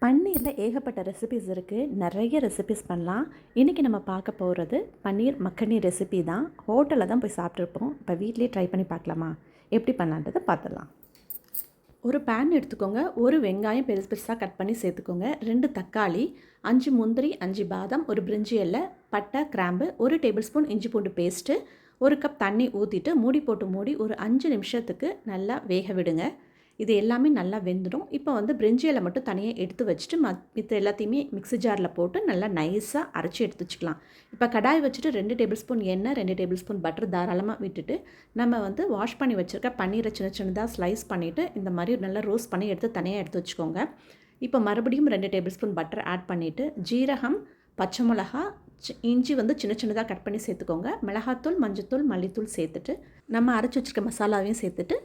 பன்னீரில் ஏகப்பட்ட ரெசிபிஸ் இருக்குது. நிறைய ரெசிபிஸ் பண்ணலாம். இன்றைக்கி நம்ம பார்க்க போகிறது பன்னீர் மக்கனி ரெசிபி தான். ஹோட்டலில் தான் போய் சாப்பிட்ருப்போம். இப்போ வீட்லேயே ட்ரை பண்ணி பார்க்கலாமா? எப்படி பண்ணலான்றதை பார்த்துடலாம். ஒரு பேன் எடுத்துக்கோங்க. ஒரு வெங்காயம் பெருசு பெருசாக கட் பண்ணி சேர்த்துக்கோங்க. 2 தக்காளி, 5 முந்திரி, 5 பாதாம், ஒரு பிரிஞ்சி இலை, பட்டை, கிராம்பு, 1 டேபிள் ஸ்பூன் இஞ்சி பூண்டு பேஸ்ட்டு, 1 கப் தண்ணி ஊற்றிட்டு மூடி போட்டு மூடி ஒரு 5 நிமிஷத்துக்கு நல்லா வேக விடுங்க. இது எல்லாமே நல்லா வெந்துடும். இப்போ பிரிஞ்சி இலை மட்டும் தனியாக எடுத்து வச்சுட்டு மித்த எல்லாத்தையுமே மிக்ஸி ஜாரில் போட்டு நல்லா நைஸாக அரைச்சி எடுத்து வச்சுக்கலாம். இப்போ கடாய் வச்சுட்டு 2 டேபிள் ஸ்பூன் எண்ணெய், 2 டேபிள் ஸ்பூன் பட்டர் தாராளமாக விட்டுட்டு நம்ம வாஷ் பண்ணி வச்சுருக்க பன்னீரை சின்ன சின்னதாக ஸ்லைஸ் பண்ணிவிட்டு இந்த மாதிரி நல்லா ரோஸ்ட் பண்ணி எடுத்து தனியாக எடுத்து வச்சுக்கோங்க. இப்போ மறுபடியும் 2 டேபிள் ஸ்பூன் பட்டர் ஆட் பண்ணிவிட்டு ஜீரகம், பச்சை மிளகா, இஞ்சி சின்ன சின்னதாக கட் பண்ணி சேர்த்துக்கோங்க. மிளகாத்தூள், மஞ்சத்தூள், மல்லித்தூள் சேர்த்துட்டு நம்ம அரைச்சி வச்சுருக்க மசாலாவையும் சேர்த்துட்டு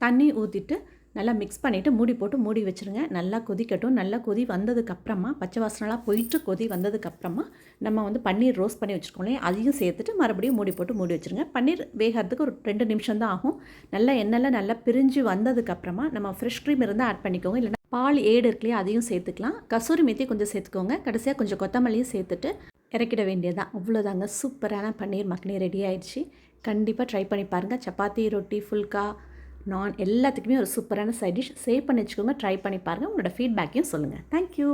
தண்ணி ஊற்றிட்டு நல்லா மிக்ஸ் பண்ணிவிட்டு மூடி போட்டு மூடி வச்சுருங்க. நல்லா கொதிக்கட்டும். நல்லா கொதி வந்ததுக்கப்புறமா பச்சை வாசனைலாம் போயிட்டு கொதி வந்ததுக்கப்புறமா நம்ம பன்னீர் ரோஸ்ட் பண்ணி வச்சுருக்கோம் அதையும் சேர்த்துட்டு மறுபடியும் மூடி போட்டு மூடி வச்சுருங்க. பன்னீர் வேகிறதுக்கு ஒரு 2 நிமிஷம் தான் ஆகும். நல்லா எண்ணெயில் நல்லா பிரிஞ்சு வந்ததுக்கப்புறமா நம்ம ஃப்ரெஷ் க்ரீம் இருந்தால் ஆட் பண்ணிக்கோங்க. இல்லைனா பால் ஏடு இருக்குல்லையே அதையும் சேர்த்துக்கலாம். கசூரி மேத்தி கொஞ்சம் சேர்த்துக்கோங்க. கடைசியாக கொஞ்சம் கொத்தமல்லியும் சேர்த்துட்டு இறக்கிட வேண்டியதான். அவ்வளோதாங்க. சூப்பரான பன்னீர் மக்கனி ரெடி ஆயிடுச்சு. கண்டிப்பாக ட்ரை பண்ணி பாருங்கள். சப்பாத்தி, ரொட்டி, ஃபுல்கா, நான் எல்லாத்துக்குமே ஒரு சூப்பரான சைட் டிஷ். சேவ் பண்ணி வச்சுக்கோங்க. ட்ரை பண்ணி பாருங்கள். உங்களோட ஃபீட்பேக்கையும் சொல்லுங்கள். தேங்க்யூ.